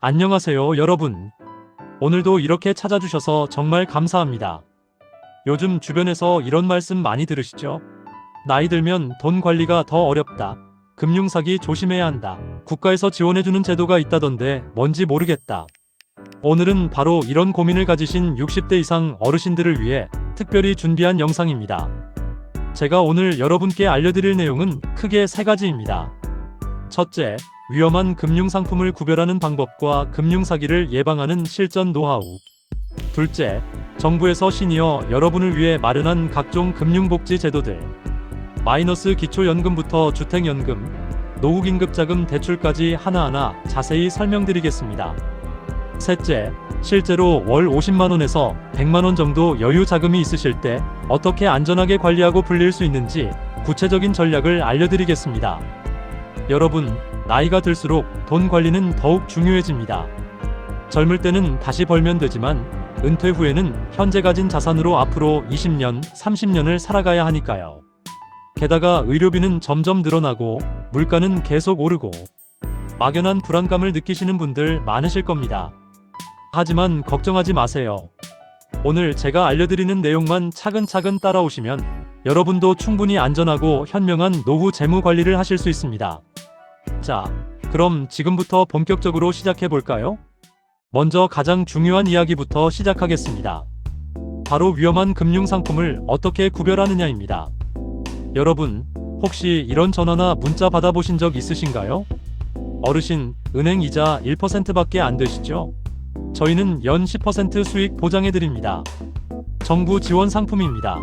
안녕하세요, 여러분. 오늘도 이렇게 찾아주셔서 정말 감사합니다. 요즘 주변에서 이런 말씀 많이 들으시죠? 나이 들면 돈 관리가 더 어렵다. 금융사기 조심해야 한다. 국가에서 지원해주는 제도가 있다던데 뭔지 모르겠다. 오늘은 바로 이런 고민을 가지신 60대 이상 어르신들을 위해 특별히 준비한 영상입니다. 제가 오늘 여러분께 알려드릴 내용은 크게 세 가지입니다. 첫째, 위험한 금융상품을 구별하는 방법과 금융사기를 예방하는 실전 노하우. 둘째, 정부에서 시니어 여러분을 위해 마련한 각종 금융복지 제도들. 마이너스 기초연금부터 주택연금, 노후긴급자금 대출까지 하나하나 자세히 설명드리겠습니다. 셋째, 실제로 월 50만원에서 100만원 정도 여유 자금이 있으실 때 어떻게 안전하게 관리하고 불릴 수 있는지 구체적인 전략을 알려드리겠습니다. 여러분, 나이가 들수록 돈 관리는 더욱 중요해집니다. 젊을 때는 다시 벌면 되지만 은퇴 후에는 현재 가진 자산으로 앞으로 20년, 30년을 살아가야 하니까요. 게다가 의료비는 점점 늘어나고 물가는 계속 오르고 막연한 불안감을 느끼시는 분들 많으실 겁니다. 하지만 걱정하지 마세요. 오늘 제가 알려드리는 내용만 차근차근 따라오시면 여러분도 충분히 안전하고 현명한 노후 재무 관리를 하실 수 있습니다. 자, 그럼 지금부터 본격적으로 시작해 볼까요? 먼저 가장 중요한 이야기부터 시작하겠습니다. 바로 위험한 금융상품을 어떻게 구별하느냐입니다. 여러분, 혹시 이런 전화나 문자 받아보신 적 있으신가요? 어르신, 은행 이자 1%밖에 안 되시죠? 저희는 연 10% 수익 보장해드립니다. 정부 지원 상품입니다.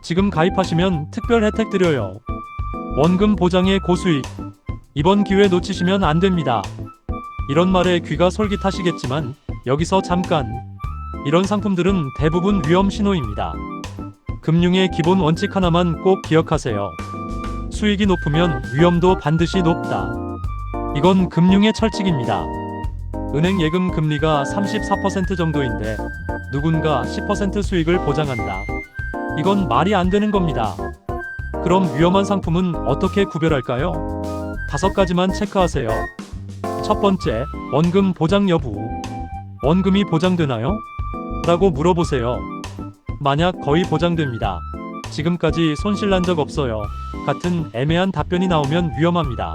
지금 가입하시면 특별 혜택 드려요. 원금 보장의 고수익. 이번 기회 놓치시면 안 됩니다. 이런 말에 귀가 솔깃하시겠지만 여기서 잠깐. 이런 상품들은 대부분 위험 신호입니다. 금융의 기본 원칙 하나만 꼭 기억하세요. 수익이 높으면 위험도 반드시 높다. 이건 금융의 철칙입니다. 은행 예금 금리가 34% 정도인데 누군가 10% 수익을 보장한다. 이건 말이 안 되는 겁니다. 그럼 위험한 상품은 어떻게 구별할까요? 5가지만 체크하세요. 첫 번째, 원금 보장 여부. 원금이 보장되나요? 라고 물어보세요. 만약 거의 보장됩니다. 지금까지 손실난 적 없어요. 같은 애매한 답변이 나오면 위험합니다.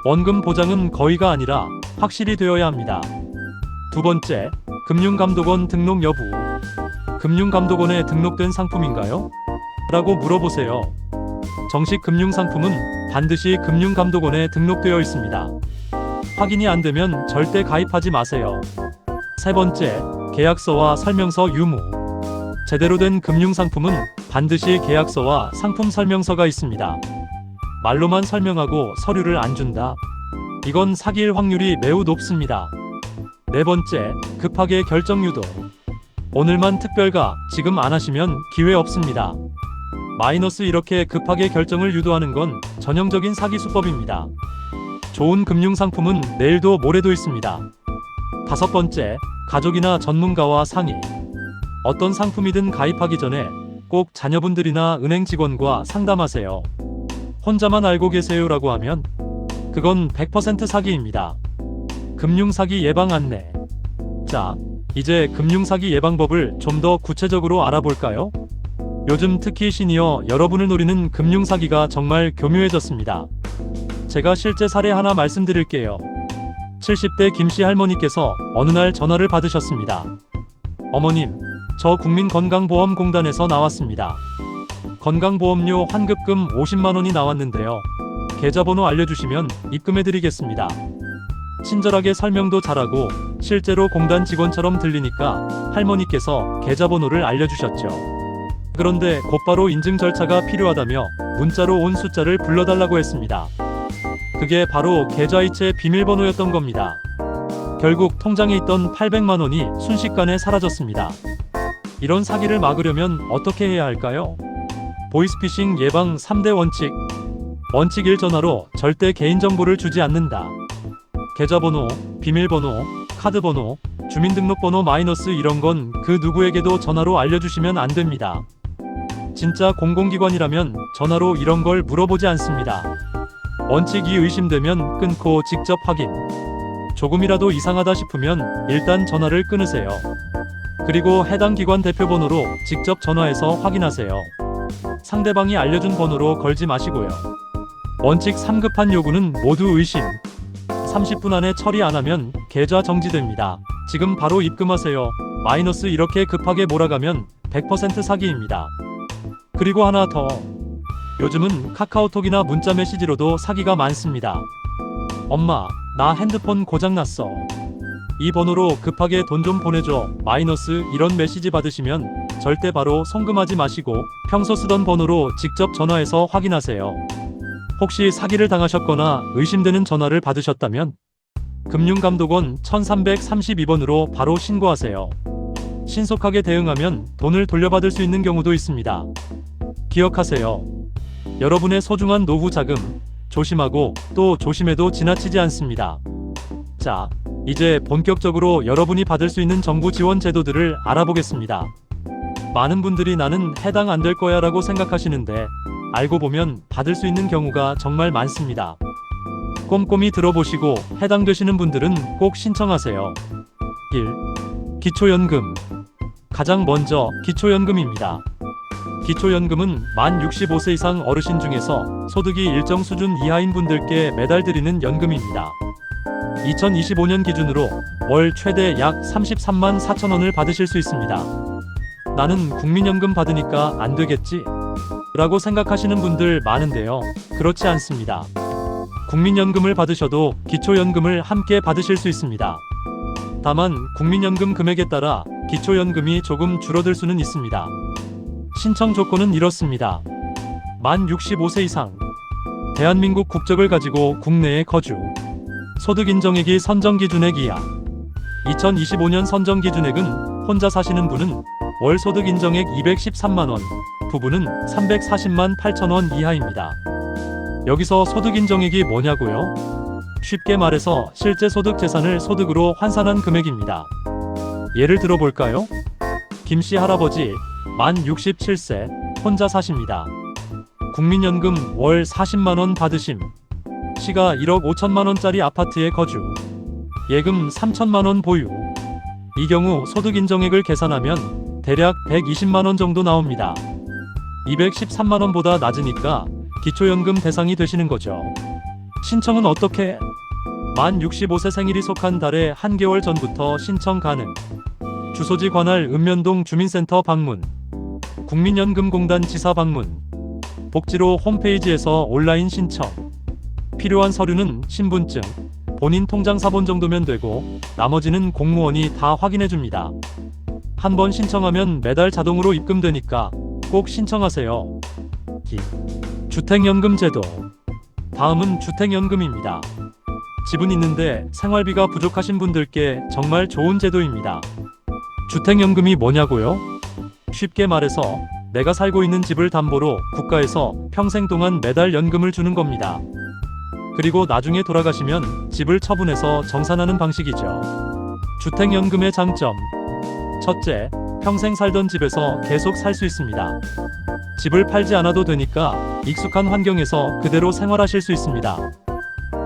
원금 보장은 거의가 아니라 확실히 되어야 합니다. 두 번째, 금융감독원 등록 여부. 금융감독원에 등록된 상품인가요? 라고 물어보세요. 정식 금융상품은 반드시 금융감독원에 등록되어 있습니다. 확인이 안 되면 절대 가입하지 마세요. 세 번째, 계약서와 설명서 유무. 제대로 된 금융상품은 반드시 계약서와 상품 설명서가 있습니다. 말로만 설명하고 서류를 안 준다. 이건 사기일 확률이 매우 높습니다. 네 번째, 급하게 결정 유도. 오늘만 특별가, 지금 안 하시면 기회 없습니다. 마이너스 이렇게 급하게 결정을 유도하는 건 전형적인 사기 수법입니다. 좋은 금융상품은 내일도 모레도 있습니다. 다섯 번째, 가족이나 전문가와 상의. 어떤 상품이든 가입하기 전에 꼭 자녀분들이나 은행 직원과 상담하세요. 혼자만 알고 계세요라고 하면 그건 100% 사기입니다. 금융사기 예방 안내. 자, 이제 금융사기 예방법을 좀 더 구체적으로 알아볼까요? 요즘 특히 시니어 여러분을 노리는 금융사기가 정말 교묘해졌습니다. 제가 실제 사례 하나 말씀드릴게요. 70대 김씨 할머니께서 어느 날 전화를 받으셨습니다. 어머님, 저 국민건강보험공단에서 나왔습니다. 건강보험료 환급금 50만원이 나왔는데요. 계좌번호 알려주시면 입금해드리겠습니다. 친절하게 설명도 잘하고 실제로 공단 직원처럼 들리니까 할머니께서 계좌번호를 알려주셨죠. 그런데 곧바로 인증 절차가 필요하다며 문자로 온 숫자를 불러달라고 했습니다. 그게 바로 계좌이체 비밀번호였던 겁니다. 결국 통장에 있던 800만원이 순식간에 사라졌습니다. 이런 사기를 막으려면 어떻게 해야 할까요? 보이스피싱 예방 3대 원칙. 원칙 1, 전화로 절대 개인정보를 주지 않는다. 계좌번호, 비밀번호, 카드번호, 주민등록번호 마이너스 이런 건 그 누구에게도 전화로 알려주시면 안 됩니다. 진짜 공공기관이라면 전화로 이런 걸 물어보지 않습니다. 원칙이 의심되면 끊고 직접 확인. 조금이라도 이상하다 싶으면 일단 전화를 끊으세요. 그리고 해당 기관 대표 번호로 직접 전화해서 확인하세요. 상대방이 알려준 번호로 걸지 마시고요. 원칙 3급한 요구는 모두 의심. 30분 안에 처리 안 하면 계좌 정지됩니다. 지금 바로 입금하세요. 마이너스 이렇게 급하게 몰아가면 100% 사기입니다. 그리고 하나 더. 요즘은 카카오톡이나 문자 메시지로도 사기가 많습니다. 엄마, 나 핸드폰 고장났어. 이 번호로 급하게 돈 좀 보내줘. 마이너스 이런 메시지 받으시면 절대 바로 송금하지 마시고 평소 쓰던 번호로 직접 전화해서 확인하세요. 혹시 사기를 당하셨거나 의심되는 전화를 받으셨다면 금융감독원 1332번으로 바로 신고하세요. 신속하게 대응하면 돈을 돌려받을 수 있는 경우도 있습니다. 기억하세요. 여러분의 소중한 노후 자금, 조심하고 또 조심해도 지나치지 않습니다. 자, 이제 본격적으로 여러분이 받을 수 있는 정부 지원 제도들을 알아보겠습니다. 많은 분들이 나는 해당 안 될 거야 라고 생각하시는데 알고 보면 받을 수 있는 경우가 정말 많습니다. 꼼꼼히 들어보시고 해당되시는 분들은 꼭 신청하세요. 1. 기초연금. 가장 먼저 기초연금입니다. 기초연금은 만 65세 이상 어르신 중에서 소득이 일정 수준 이하인 분들께 매달 드리는 연금입니다. 2025년 기준으로 월 최대 약 33만 4천 원을 받으실 수 있습니다. 나는 국민연금 받으니까 안 되겠지? 라고 생각하시는 분들 많은데요. 그렇지 않습니다. 국민연금을 받으셔도 기초연금을 함께 받으실 수 있습니다. 다만 국민연금 금액에 따라 기초연금이 조금 줄어들 수는 있습니다. 신청 조건은 이렇습니다. 만 65세 이상, 대한민국 국적을 가지고 국내에 거주, 소득인정액이 선정기준액 이하. 2025년 선정기준액은 혼자 사시는 분은 월 소득인정액 213만원, 부부는 340만 8천원 이하입니다. 여기서 소득인정액이 뭐냐고요? 쉽게 말해서 실제 소득 재산을 소득으로 환산한 금액입니다. 예를 들어볼까요? 김씨 할아버지, 만 67세, 혼자 사십니다. 국민연금 월 40만원 받으심. 시가 1억 5천만원짜리 아파트에 거주. 예금 3천만원 보유. 이 경우 소득인정액을 계산하면 대략 120만원 정도 나옵니다. 213만원보다 낮으니까 기초연금 대상이 되시는 거죠. 신청은 어떻게? 만 65세 생일이 속한 달에 한 개월 전부터 신청 가능. 주소지 관할 읍면동 주민센터 방문. 국민연금공단 지사 방문. 복지로 홈페이지에서 온라인 신청. 필요한 서류는 신분증, 본인 통장 사본 정도면 되고 나머지는 공무원이 다 확인해줍니다. 한 번 신청하면 매달 자동으로 입금되니까 꼭 신청하세요. 주택연금 제도. 다음은 주택연금입니다. 집은 있는데 생활비가 부족하신 분들께 정말 좋은 제도입니다. 주택연금이 뭐냐고요? 쉽게 말해서 내가 살고 있는 집을 담보로 국가에서 평생 동안 매달 연금을 주는 겁니다. 그리고 나중에 돌아가시면 집을 처분해서 정산하는 방식이죠. 주택연금의 장점. 첫째, 평생 살던 집에서 계속 살 수 있습니다. 집을 팔지 않아도 되니까 익숙한 환경에서 그대로 생활하실 수 있습니다.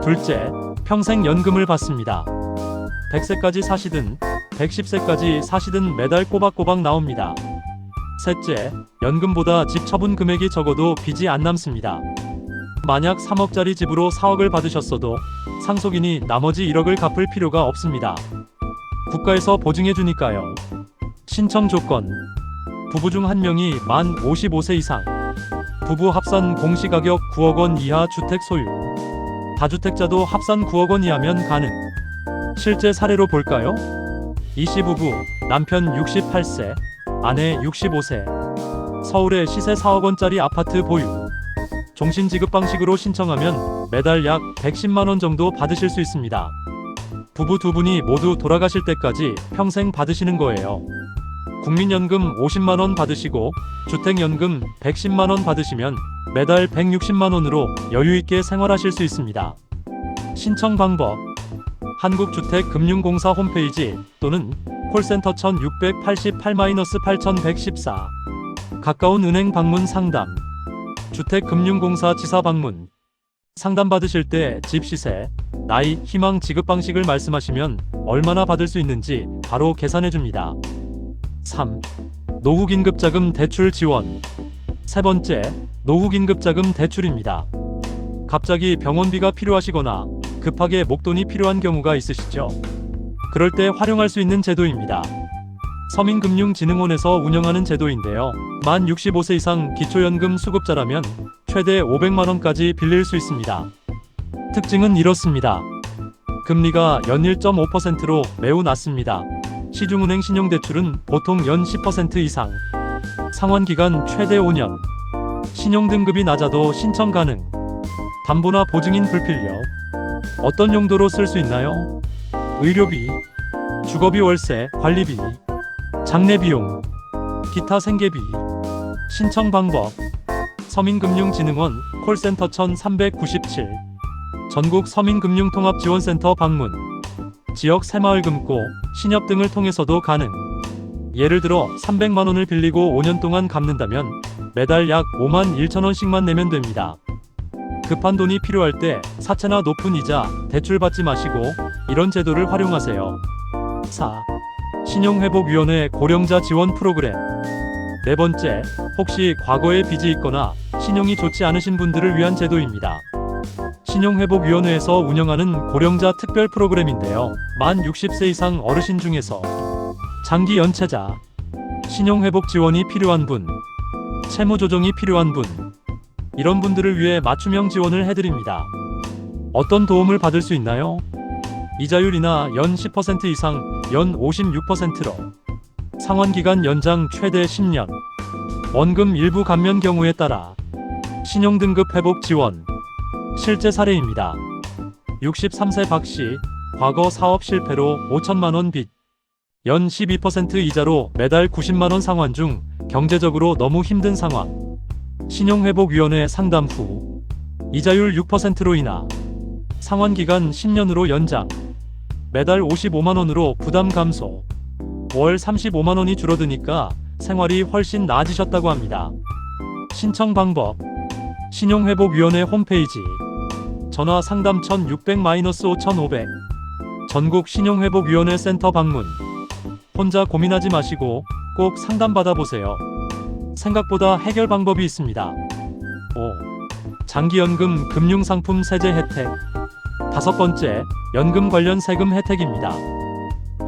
둘째, 평생 연금을 받습니다. 100세까지 사시든 110세까지 사시든 매달 꼬박꼬박 나옵니다. 셋째, 연금보다 집 처분 금액이 적어도 빚이 안 남습니다. 만약 3억짜리 집으로 4억을 받으셨어도 상속인이 나머지 1억을 갚을 필요가 없습니다. 국가에서 보증해주니까요. 신청 조건. 부부 중 한 명이 만 55세 이상. 부부 합산 공시가격 9억 원 이하 주택 소유. 다주택자도 합산 9억 원 이하면 가능. 실제 사례로 볼까요? 이씨 부부, 남편 68세, 아내 65세. 서울에 시세 4억 원짜리 아파트 보유. 종신지급 방식으로 신청하면 매달 약 110만 원 정도 받으실 수 있습니다. 부부 두 분이 모두 돌아가실 때까지 평생 받으시는 거예요. 국민연금 50만 원 받으시고 주택연금 110만 원 받으시면 매달 160만 원으로 여유 있게 생활하실 수 있습니다. 신청 방법. 한국주택금융공사 홈페이지 또는 콜센터 1688-8114. 가까운 은행 방문 상담. 주택금융공사 지사 방문. 상담받으실 때 집 시세, 나이, 희망 지급 방식을 말씀하시면 얼마나 받을 수 있는지 바로 계산해 줍니다. 3. 노후긴급자금 대출 지원. 세 번째, 노후긴급자금 대출입니다. 갑자기 병원비가 필요하시거나 급하게 목돈이 필요한 경우가 있으시죠? 그럴 때 활용할 수 있는 제도입니다. 서민금융진흥원에서 운영하는 제도인데요. 만 65세 이상 기초연금 수급자라면 최대 500만원까지 빌릴 수 있습니다. 특징은 이렇습니다. 금리가 연 1.5%로 매우 낮습니다. 시중은행 신용대출은 보통 연 10% 이상. 상환기간 최대 5년. 신용등급이 낮아도 신청 가능. 담보나 보증인 불필요. 어떤 용도로 쓸 수 있나요? 의료비, 주거비 월세, 관리비, 장례비용, 기타 생계비. 신청 방법: 서민금융진흥원 콜센터 1397, 전국 서민금융통합지원센터 방문, 지역 새마을금고, 신협 등을 통해서도 가능. 예를 들어 300만원을 빌리고 5년 동안 갚는다면 매달 약 5만 1천원씩만 내면 됩니다. 급한 돈이 필요할 때 사채나 높은 이자, 대출 받지 마시고 이런 제도를 활용하세요. 4. 신용회복위원회 고령자 지원 프로그램. 네 번째, 혹시 과거에 빚이 있거나 신용이 좋지 않으신 분들을 위한 제도입니다. 신용회복위원회에서 운영하는 고령자 특별 프로그램인데요. 만 60세 이상 어르신 중에서 장기 연체자, 신용회복 지원이 필요한 분, 채무 조정이 필요한 분, 이런 분들을 위해 맞춤형 지원을 해드립니다. 어떤 도움을 받을 수 있나요? 이자율이나 연 10% 이상, 연 56%로 상환기간 연장 최대 10년, 원금 일부 감면 경우에 따라 신용등급 회복 지원. 실제 사례입니다. 63세 박씨, 과거 사업 실패로 5천만원 빚, 연 12% 이자로 매달 90만원 상환 중 경제적으로 너무 힘든 상황. 신용회복위원회 상담 후 이자율 6%로 인하, 상환기간 10년으로 연장, 매달 55만원으로 부담 감소, 월 35만원이 줄어드니까 생활이 훨씬 나아지셨다고 합니다. 신청 방법: 신용회복위원회 홈페이지, 전화 상담 1600-5500, 전국 신용회복위원회 센터 방문. 혼자 고민하지 마시고 꼭 상담받아보세요. 생각보다 해결 방법이 있습니다. 5. 장기연금 금융상품 세제 혜택. 다섯 번째, 연금 관련 세금 혜택입니다.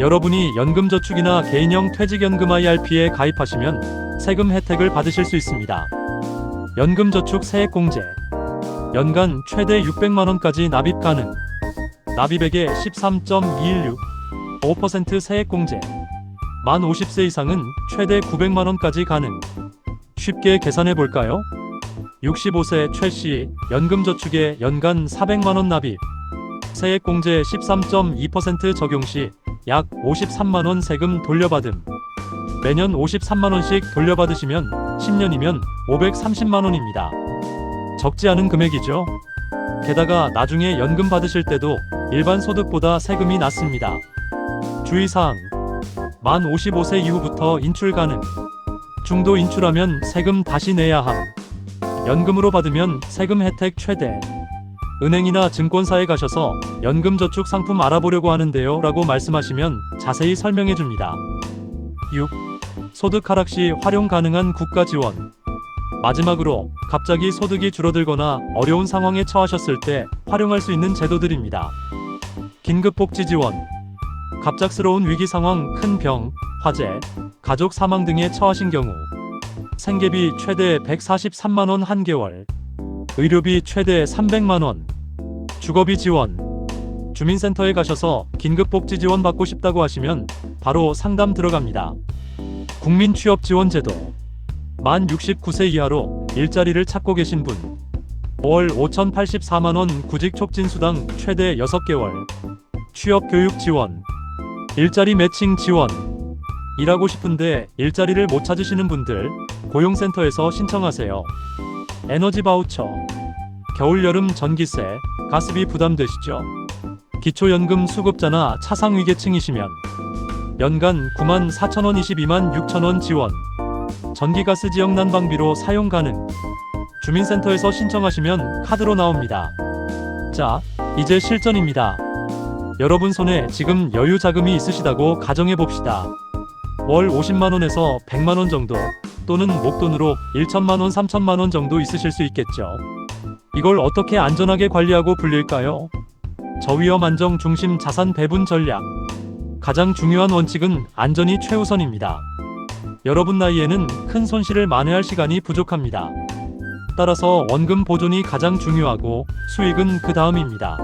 여러분이 연금저축이나 개인형 퇴직연금 IRP에 가입하시면 세금 혜택을 받으실 수 있습니다. 연금저축 세액공제. 연간 최대 600만원까지 납입 가능. 납입액의 13.216% 세액공제. 만 50세 이상은 최대 900만원까지 가능. 쉽게 계산해 볼까요? 65세 최씨 연금저축에 연간 400만원 납입, 세액공제 13.2% 적용 시 약 53만원 세금 돌려받음. 매년 53만원씩 돌려받으시면 10년이면 530만원입니다. 적지 않은 금액이죠? 게다가 나중에 연금 받으실 때도 일반 소득보다 세금이 낮습니다. 주의사항: 만 55세 이후부터 인출 가능. 중도 인출하면 세금 다시 내야 함. 연금으로 받으면 세금 혜택 최대. 은행이나 증권사에 가셔서 연금저축 상품 알아보려고 하는데요 라고 말씀하시면 자세히 설명해 줍니다. 6. 소득 하락 시 활용 가능한 국가 지원. 마지막으로 갑자기 소득이 줄어들거나 어려운 상황에 처하셨을 때 활용할 수 있는 제도들입니다. 긴급복지 지원. 갑작스러운 위기 상황, 큰 병, 화재, 가족 사망 등에 처하신 경우 생계비 최대 143만원 한 개월, 의료비 최대 300만원, 주거비 지원. 주민센터에 가셔서 긴급복지 지원 받고 싶다고 하시면 바로 상담 들어갑니다. 국민취업지원제도. 만 69세 이하로 일자리를 찾고 계신 분, 월 5,084만원 구직촉진수당 최대 6개월, 취업교육 지원, 일자리 매칭 지원. 일하고 싶은데 일자리를 못 찾으시는 분들, 고용센터에서 신청하세요. 에너지 바우처. 겨울 여름 전기세, 가스비 부담되시죠? 기초연금 수급자나 차상위계층이시면 연간 9만 4천원 22만 6천원 지원. 전기가스 지역 난방비로 사용 가능. 주민센터에서 신청하시면 카드로 나옵니다. 자, 이제 실전입니다. 여러분 손에 지금 여유 자금이 있으시다고 가정해 봅시다. 월 50만원에서 100만원 정도, 또는 목돈으로 1천만원, 3천만원 정도 있으실 수 있겠죠. 이걸 어떻게 안전하게 관리하고 불릴까요? 저위험 안정 중심 자산 배분 전략. 가장 중요한 원칙은 안전이 최우선입니다. 여러분 나이에는 큰 손실을 만회할 시간이 부족합니다. 따라서 원금 보존이 가장 중요하고 수익은 그 다음입니다.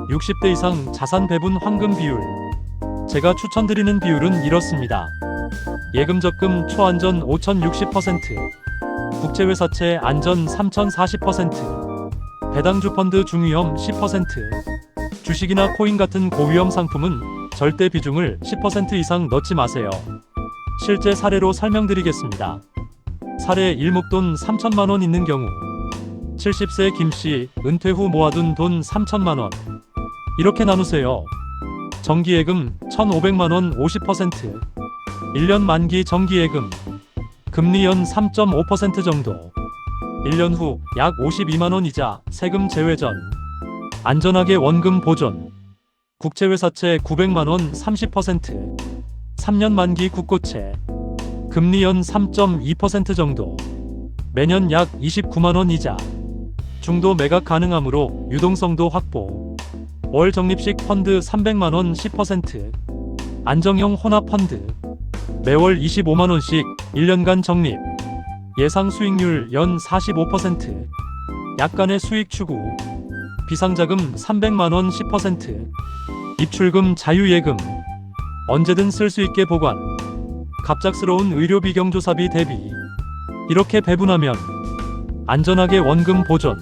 60대 이상 자산 배분 황금 비율. 제가 추천드리는 비율은 이렇습니다. 예금 적금 초안전 5060%, 국제회사채 안전 3040%, 배당주 펀드 중위험 10%, 주식이나 코인 같은 고위험 상품은 절대 비중을 10% 이상 넣지 마세요. 실제 사례로 설명드리겠습니다. 사례 1목돈 3천만원 있는 경우 70세 김씨 은퇴 후 모아둔 돈 3천만원 이렇게 나누세요. 정기예금 1,500만원 50%, 1년 만기 정기예금 금리 연 3.5% 정도, 1년 후 약 52만원 이자 세금 제외 전 안전하게 원금 보존, 국채회사채 900만원 30%, 3년 만기 국고채 금리 연 3.2% 정도, 매년 약 29만원 이자, 중도 매각 가능하므로 유동성도 확보, 월 적립식 펀드 300만원 10%, 안정형 혼합 펀드, 매월 25만원씩 1년간 적립, 예상 수익률 연 45%, 약간의 수익 추구, 비상자금 300만원 10%, 입출금 자유예금, 언제든 쓸 수 있게 보관, 갑작스러운 의료비 경조사비 대비, 이렇게 배분하면 안전하게 원금 보존,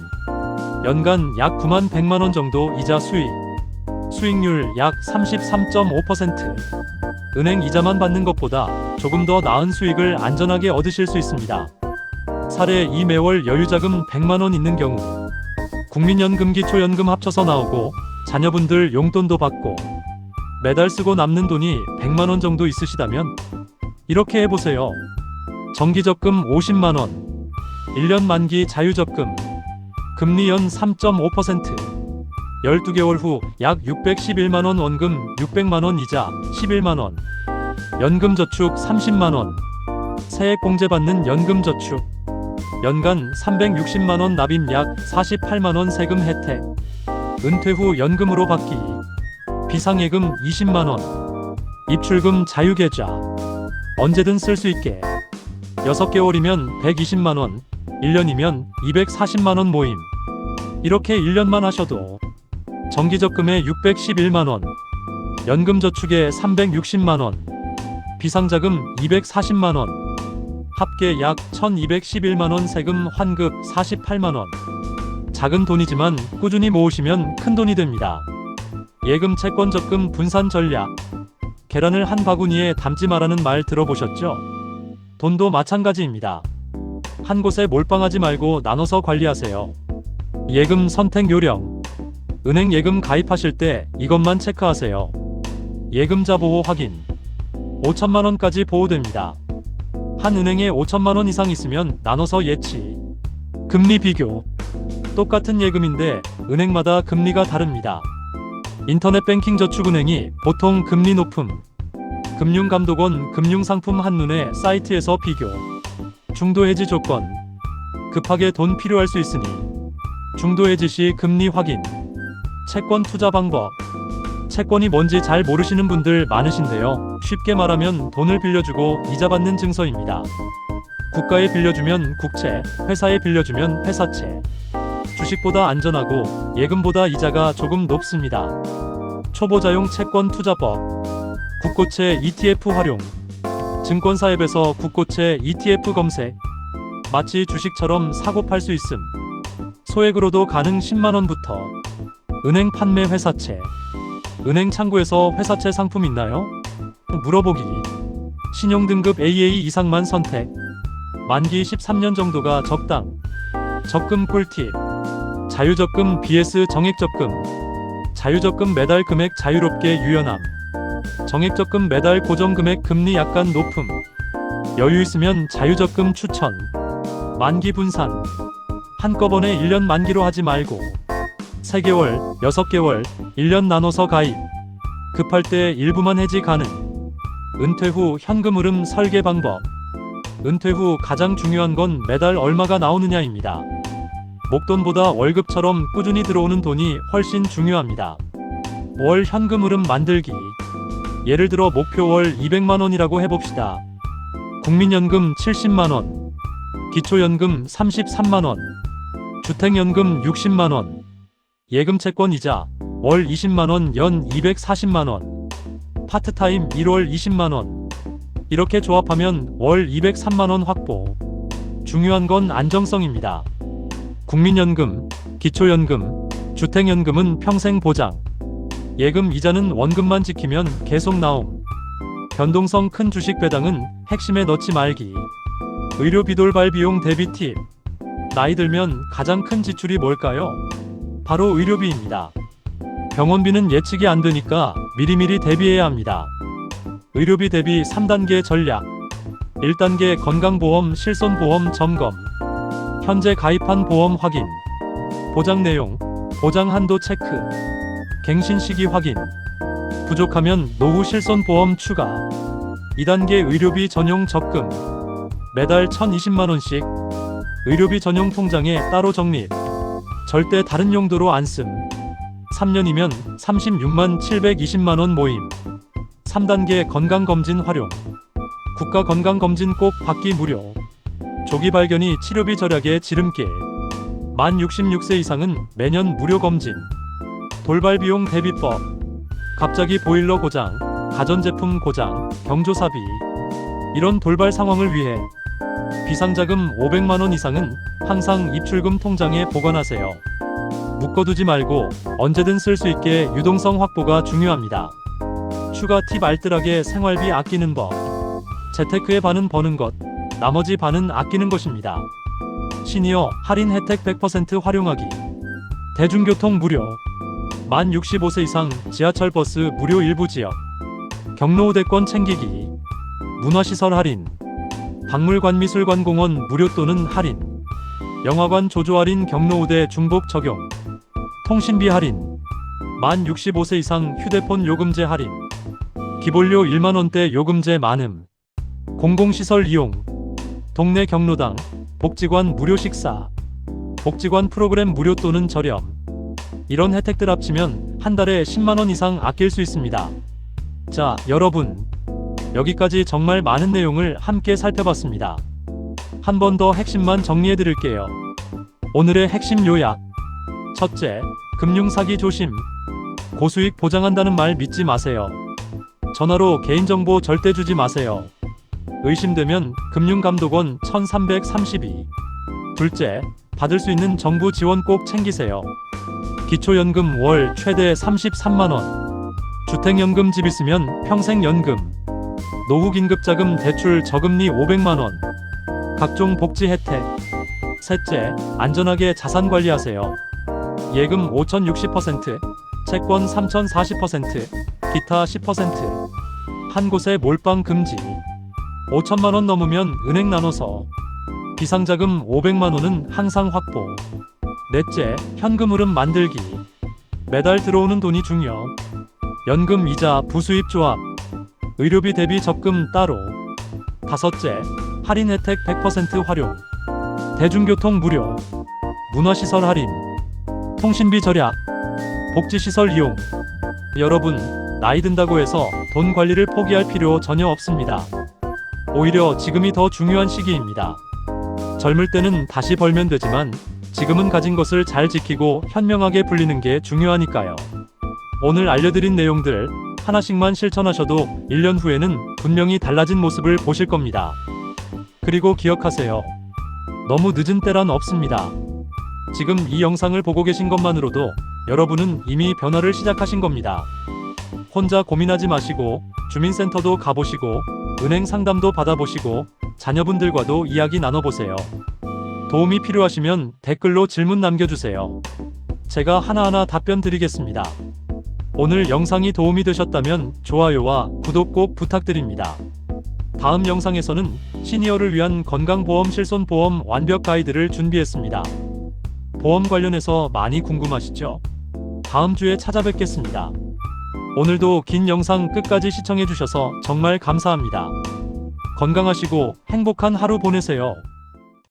연간 약 9만 100만원 정도 이자 수익, 수익률 약 33.5%, 은행 이자만 받는 것보다 조금 더 나은 수익을 안전하게 얻으실 수 있습니다. 사례 2 매월 여유자금 100만원 있는 경우 국민연금 기초연금 합쳐서 나오고 자녀분들 용돈도 받고 매달 쓰고 남는 돈이 100만원 정도 있으시다면 이렇게 해보세요. 정기적금 50만원, 1년 만기 자유적금, 금리 연 3.5%, 12개월 후 약 611만원 원금 600만원 이자 11만원, 연금저축 30만원, 세액공제 받는 연금저축, 연간 360만원 납입 약 48만원 세금 혜택, 은퇴 후 연금으로 받기, 비상예금 20만원, 입출금 자유계좌, 언제든 쓸 수 있게, 6개월이면 120만원, 1년이면 240만원 모임, 이렇게 1년만 하셔도 정기적금에 611만원, 연금저축에 360만원, 비상자금 240만원, 합계 약 1211만원 세금 환급 48만원. 작은 돈이지만 꾸준히 모으시면 큰 돈이 됩니다. 예금 채권 적금 분산 전략. 계란을 한 바구니에 담지 마라는 말 들어보셨죠? 돈도 마찬가지입니다. 한 곳에 몰빵하지 말고 나눠서 관리하세요. 예금 선택 요령. 은행 예금 가입하실 때 이것만 체크하세요. 예금자 보호 확인. 5천만원까지 보호됩니다. 한 은행에 5천만원 이상 있으면 나눠서 예치. 금리 비교. 똑같은 예금인데 은행마다 금리가 다릅니다. 인터넷뱅킹 저축은행이 보통 금리 높음. 금융감독원 금융상품 한눈에 사이트에서 비교. 중도 해지 조건. 급하게 돈 필요할 수 있으니 중도 해지 시 금리 확인. 채권 투자 방법. 채권이 뭔지 잘 모르시는 분들 많으신데요. 쉽게 말하면 돈을 빌려주고 이자 받는 증서입니다. 국가에 빌려주면 국채, 회사에 빌려주면 회사채. 주식보다 안전하고 예금보다 이자가 조금 높습니다. 초보자용 채권 투자법. 국고채 ETF 활용. 증권사 앱에서 국고채 ETF 검색. 마치 주식처럼 사고 팔 수 있음. 소액으로도 가능 10만원부터. 은행 판매 회사채. 은행 창구에서 회사채 상품 있나요? 물어보기. 신용등급 AA 이상만 선택. 만기 13년 정도가 적당. 적금 꿀팁. 자유적금 vs 정액적금. 자유적금 매달 금액 자유롭게 유연함. 정액적금 매달 고정금액 금리 약간 높음. 여유 있으면 자유적금 추천. 만기 분산. 한꺼번에 1년 만기로 하지 말고 3개월, 6개월, 1년 나눠서 가입. 급할 때 일부만 해지 가능. 은퇴 후 현금 흐름 설계 방법. 은퇴 후 가장 중요한 건 매달 얼마가 나오느냐입니다. 목돈보다 월급처럼 꾸준히 들어오는 돈이 훨씬 중요합니다. 월 현금 흐름 만들기. 예를 들어 목표 월 200만 원이라고 해봅시다. 국민연금 70만 원, 기초연금 33만 원, 주택연금 60만 원, 예금 채권 이자 월 20만 원, 연 240만 원, 파트타임 1월 20만 원. 이렇게 조합하면 월 203만 원 확보. 중요한 건 안정성입니다. 국민연금, 기초연금, 주택연금은 평생 보장. 예금 이자는 원금만 지키면 계속 나옴. 변동성 큰 주식 배당은 핵심에 넣지 말기. 의료비 돌발 비용 대비 팁. 나이 들면 가장 큰 지출이 뭘까요? 바로 의료비입니다. 병원비는 예측이 안 되니까 미리미리 대비해야 합니다. 의료비 대비 3단계 전략. 1단계 건강보험 실손보험 점검. 현재 가입한 보험 확인. 보장 내용, 보장 한도 체크. 갱신 시기 확인. 부족하면 노후 실손보험 추가. 2단계 의료비 전용 적금. 매달 1,020만원씩. 의료비 전용 통장에 따로 적립. 절대 다른 용도로 안 씀. 3년이면 36만 720만원 모임. 3단계 건강검진 활용. 국가건강검진 꼭 받기 무료. 조기 발견이 치료비 절약의 지름길. 만 66세 이상은 매년 무료 검진. 돌발 비용 대비법. 갑자기 보일러 고장, 가전제품 고장, 경조사비. 이런 돌발 상황을 위해 비상자금 500만원 이상은 항상 입출금 통장에 보관하세요. 묶어두지 말고 언제든 쓸 수 있게 유동성 확보가 중요합니다. 추가 팁 알뜰하게 생활비 아끼는 법. 재테크의 반은 버는 것, 나머지 반은 아끼는 것입니다. 시니어 할인 혜택 100% 활용하기. 대중교통 무료. 만 65세 이상 지하철 버스 무료 일부 지역. 경로우대권 챙기기. 문화시설 할인. 박물관 미술관 공원 무료 또는 할인. 영화관 조조 할인 경로우대 중복 적용. 통신비 할인. 만 65세 이상 휴대폰 요금제 할인. 기본료 1만원대 요금제 많음. 공공시설 이용. 동네 경로당, 복지관 무료 식사. 복지관 프로그램 무료 또는 저렴. 이런 혜택들 합치면 한 달에 10만원 이상 아낄 수 있습니다. 자, 여러분. 여기까지 정말 많은 내용을 함께 살펴봤습니다. 한 번 더 핵심만 정리해 드릴게요. 오늘의 핵심 요약. 첫째, 금융사기 조심. 고수익 보장한다는 말 믿지 마세요. 전화로 개인정보 절대 주지 마세요. 의심되면 금융감독원 1332. 둘째, 받을 수 있는 정부 지원 꼭 챙기세요. 기초연금 월 최대 33만원. 주택연금 집 있으면 평생연금. 노후긴급자금 대출 저금리 500만원. 각종 복지 혜택. 셋째, 안전하게 자산 관리하세요. 예금 5,060%, 채권 3,040%, 기타 10%. 한 곳에 몰빵 금지. 5천만원 넘으면 은행 나눠서. 비상자금 500만원은 항상 확보. 넷째, 현금 흐름 만들기. 매달 들어오는 돈이 중요. 연금 이자 부수입 조합. 의료비 대비 적금 따로. 다섯째, 할인 혜택 100% 활용. 대중교통 무료. 문화시설 할인. 통신비 절약. 복지시설 이용. 여러분, 나이 든다고 해서 돈 관리를 포기할 필요 전혀 없습니다. 오히려 지금이 더 중요한 시기입니다. 젊을 때는 다시 벌면 되지만 지금은 가진 것을 잘 지키고 현명하게 불리는 게 중요하니까요. 오늘 알려드린 내용들 하나씩만 실천하셔도 1년 후에는 분명히 달라진 모습을 보실 겁니다. 그리고 기억하세요. 너무 늦은 때란 없습니다. 지금 이 영상을 보고 계신 것만으로도 여러분은 이미 변화를 시작하신 겁니다. 혼자 고민하지 마시고 주민센터도 가보시고 은행 상담도 받아보시고 자녀분들과도 이야기 나눠보세요. 도움이 필요하시면 댓글로 질문 남겨주세요. 제가 하나하나 답변 드리겠습니다. 오늘 영상이 도움이 되셨다면 좋아요와 구독 꼭 부탁드립니다. 다음 영상에서는 시니어를 위한 건강보험 실손보험 완벽 가이드를 준비했습니다. 보험 관련해서 많이 궁금하시죠? 다음 주에 찾아뵙겠습니다. 오늘도 긴 영상 끝까지 시청해주셔서 정말 감사합니다. 건강하시고 행복한 하루 보내세요.